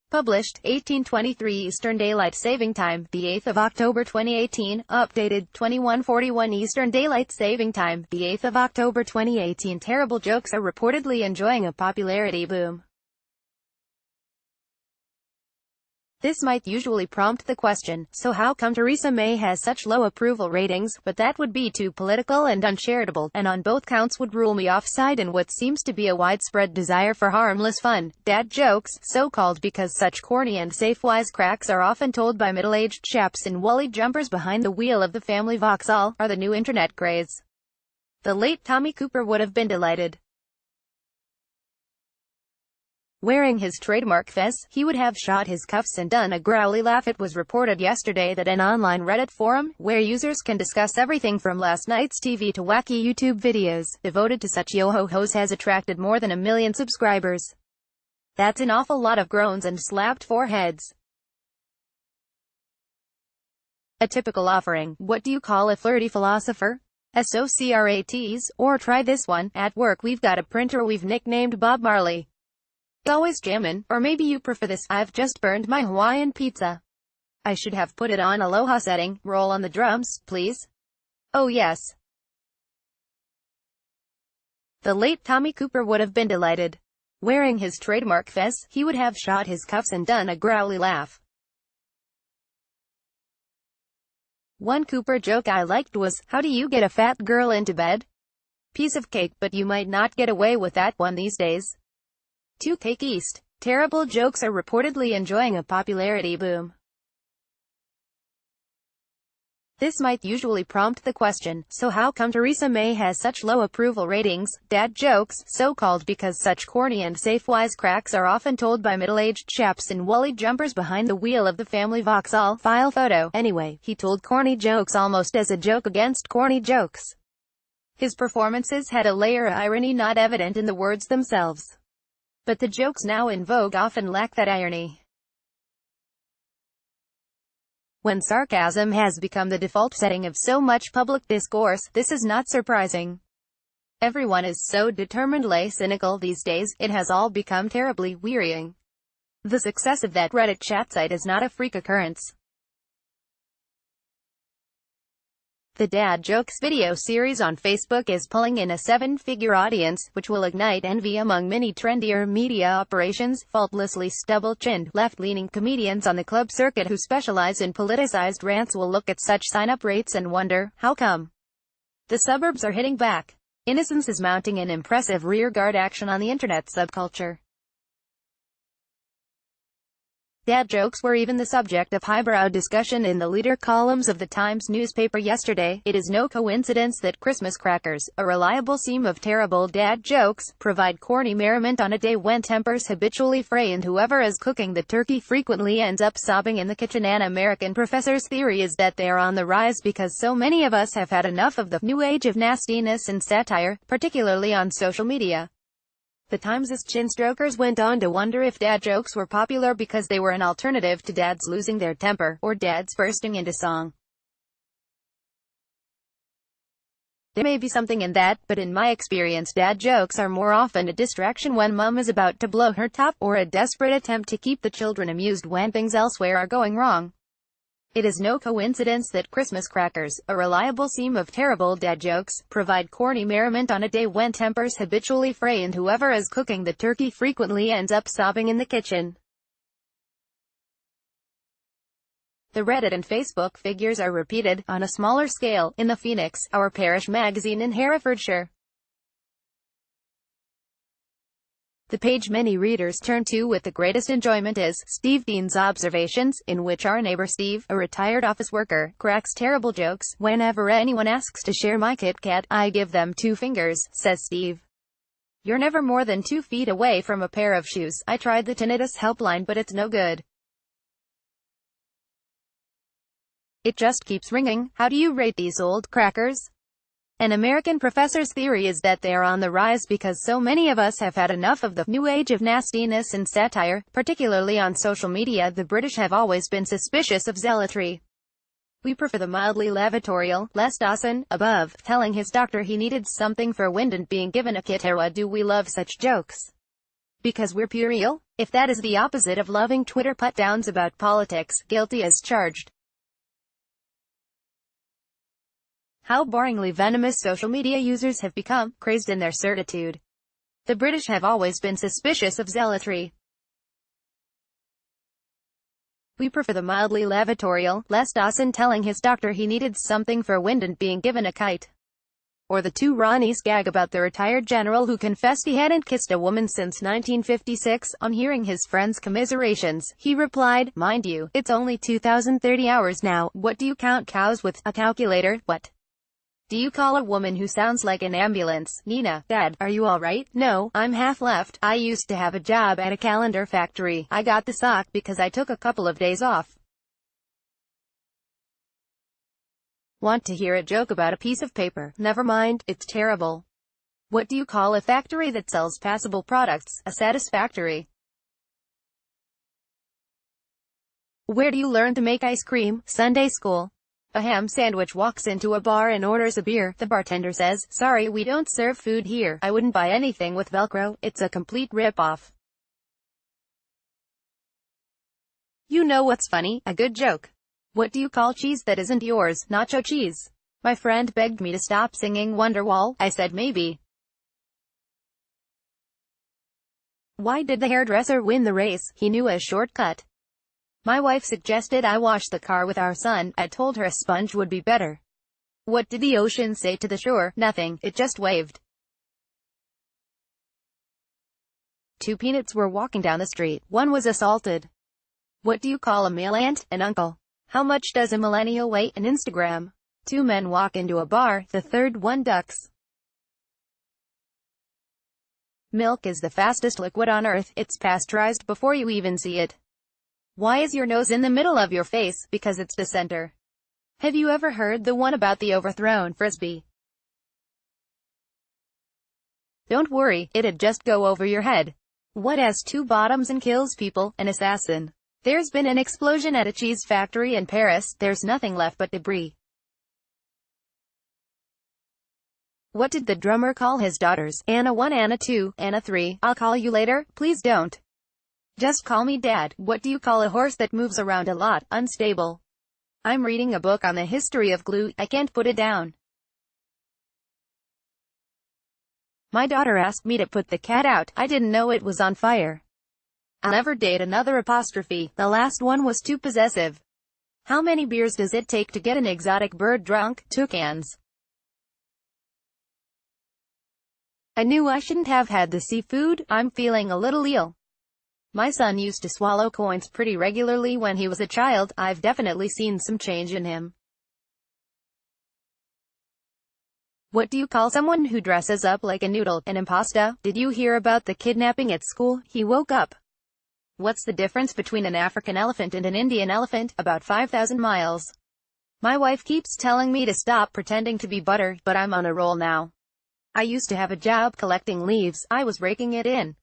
Published 1823 Eastern Daylight Saving Time, the 8th of October 2018. Updated 2141 Eastern Daylight Saving Time, the 8th of October 2018. Terrible jokes are reportedly enjoying a popularity boom. This might usually prompt the question, so how come Theresa May has such low approval ratings? But that would be too political and uncharitable, and on both counts would rule me offside in what seems to be a widespread desire for harmless fun. Dad jokes, so-called because such corny and safe wisecracks are often told by middle-aged chaps in woolly jumpers behind the wheel of the family Vauxhall, are the new internet craze. The late Tommy Cooper would have been delighted. Wearing his trademark fez, he would have shot his cuffs and done a growly laugh. It was reported yesterday that an online Reddit forum, where users can discuss everything from last night's TV to wacky YouTube videos, devoted to such yo-ho-hos has attracted more than 1 million subscribers. That's an awful lot of groans and slapped foreheads. A typical offering. What do you call a flirty philosopher? SOCRATs, or try this one. At work we've got a printer we've nicknamed Bob Marley. It's always jammin', or maybe you prefer this. I've just burned my Hawaiian pizza. I should have put it on aloha setting. Roll on the drums, please. Oh yes. The late Tommy Cooper would have been delighted. Wearing his trademark fez, he would have shot his cuffs and done a growly laugh. One Cooper joke I liked was, how do you get a fat girl into bed? Piece of cake, but you might not get away with that one these days. 2 Cake East. Terrible jokes are reportedly enjoying a popularity boom. This might usually prompt the question, so how come Theresa May has such low approval ratings? Dad jokes, so-called because such corny and safe wisecracks are often told by middle-aged chaps in woolly jumpers behind the wheel of the family Vauxhall. File photo. Anyway, he told corny jokes almost as a joke against corny jokes. His performances had a layer of irony not evident in the words themselves. But the jokes now in vogue often lack that irony. When sarcasm has become the default setting of so much public discourse, this is not surprising. Everyone is so determinedly cynical these days, it has all become terribly wearying. The success of that Reddit chat site is not a freak occurrence. The Dad Jokes video series on Facebook is pulling in a 7-figure audience, which will ignite envy among many trendier media operations. Faultlessly stubble-chinned, left-leaning comedians on the club circuit who specialize in politicized rants will look at such sign-up rates and wonder, how come? The suburbs are hitting back. Innocence is mounting an impressive rearguard action on the internet subculture. Dad jokes were even the subject of highbrow discussion in the leader columns of the Times newspaper yesterday. It is no coincidence that Christmas crackers, a reliable seam of terrible dad jokes, provide corny merriment on a day when tempers habitually fray and whoever is cooking the turkey frequently ends up sobbing in the kitchen. An American professor's theory is that they are on the rise because so many of us have had enough of the new age of nastiness and satire, particularly on social media. The Times' chin-strokers went on to wonder if dad jokes were popular because they were an alternative to dads losing their temper, or dads bursting into song. There may be something in that, but in my experience dad jokes are more often a distraction when mom is about to blow her top, or a desperate attempt to keep the children amused when things elsewhere are going wrong. It is no coincidence that Christmas crackers, a reliable seam of terrible dad jokes, provide corny merriment on a day when tempers habitually fray and whoever is cooking the turkey frequently ends up sobbing in the kitchen. The Reddit and Facebook figures are repeated, on a smaller scale, in the Phoenix, Our Parish magazine in Herefordshire. The page many readers turn to with the greatest enjoyment is Steve Dean's Observations, in which our neighbor Steve, a retired office worker, cracks terrible jokes. Whenever anyone asks to share my Kit Kat, I give them 2 fingers, says Steve. You're never more than 2 feet away from a pair of shoes. I tried the tinnitus helpline but it's no good. It just keeps ringing. How do you rate these old crackers? An American professor's theory is that they are on the rise because so many of us have had enough of the new age of nastiness and satire, particularly on social media. The British have always been suspicious of zealotry. We prefer the mildly lavatorial, less Dawson, above, telling his doctor he needed something for wind and being given a kit. Why do we love such jokes? Because we're puerile? If that is the opposite of loving Twitter put-downs about politics, guilty as charged. How boringly venomous social media users have become, crazed in their certitude. The British have always been suspicious of zealotry. We prefer the mildly lavatorial, less Dawson telling his doctor he needed something for wind and being given a kite. Or the two Ronnies gag about the retired general who confessed he hadn't kissed a woman since 1956. On hearing his friend's commiserations, he replied, "Mind you, it's only 2030 hours now. What do you count cows with a calculator? What do you call a woman who sounds like an ambulance? Nina, Dad, are you alright? No, I'm half left. I used to have a job at a calendar factory. I got the sock because I took a couple of days off." Want to hear a joke about a piece of paper? Never mind, it's terrible. What do you call a factory that sells passable products? A satisfactory. Where do you learn to make ice cream? Sunday school. A ham sandwich walks into a bar and orders a beer. The bartender says, "Sorry, we don't serve food here. I wouldn't buy anything with Velcro. It's a complete rip-off." You know what's funny? A good joke. What do you call cheese that isn't yours? Nacho cheese. My friend begged me to stop singing Wonderwall. I said maybe. Why did the hairdresser win the race? He knew a shortcut. My wife suggested I wash the car with our son. I told her a sponge would be better. What did the ocean say to the shore? Nothing, it just waved. Two peanuts were walking down the street. One was assaulted. What do you call a male aunt? An uncle. How much does a millennial weigh? An Instagram. Two men walk into a bar, the third one ducks. Milk is the fastest liquid on earth. It's pasteurized before you even see it. Why is your nose in the middle of your face? Because it's the center. Have you ever heard the one about the overthrown frisbee? Don't worry, it'd just go over your head. What has two bottoms and kills people? An assassin. There's been an explosion at a cheese factory in Paris. There's nothing left but debris. What did the drummer call his daughters? Anna 1, Anna 2, Anna 3. I'll call you later. Please don't. Just call me Dad. What do you call a horse that moves around a lot? Unstable. I'm reading a book on the history of glue. I can't put it down. My daughter asked me to put the cat out. I didn't know it was on fire. I'll never date another apostrophe. The last one was too possessive. How many beers does it take to get an exotic bird drunk? 2 cans. I knew I shouldn't have had the seafood. I'm feeling a little ill. My son used to swallow coins pretty regularly when he was a child. I've definitely seen some change in him. What do you call someone who dresses up like a noodle? An impasta. Did you hear about the kidnapping at school? He woke up. What's the difference between an African elephant and an Indian elephant? About 5,000 miles. My wife keeps telling me to stop pretending to be butter, but I'm on a roll now. I used to have a job collecting leaves. I was raking it in.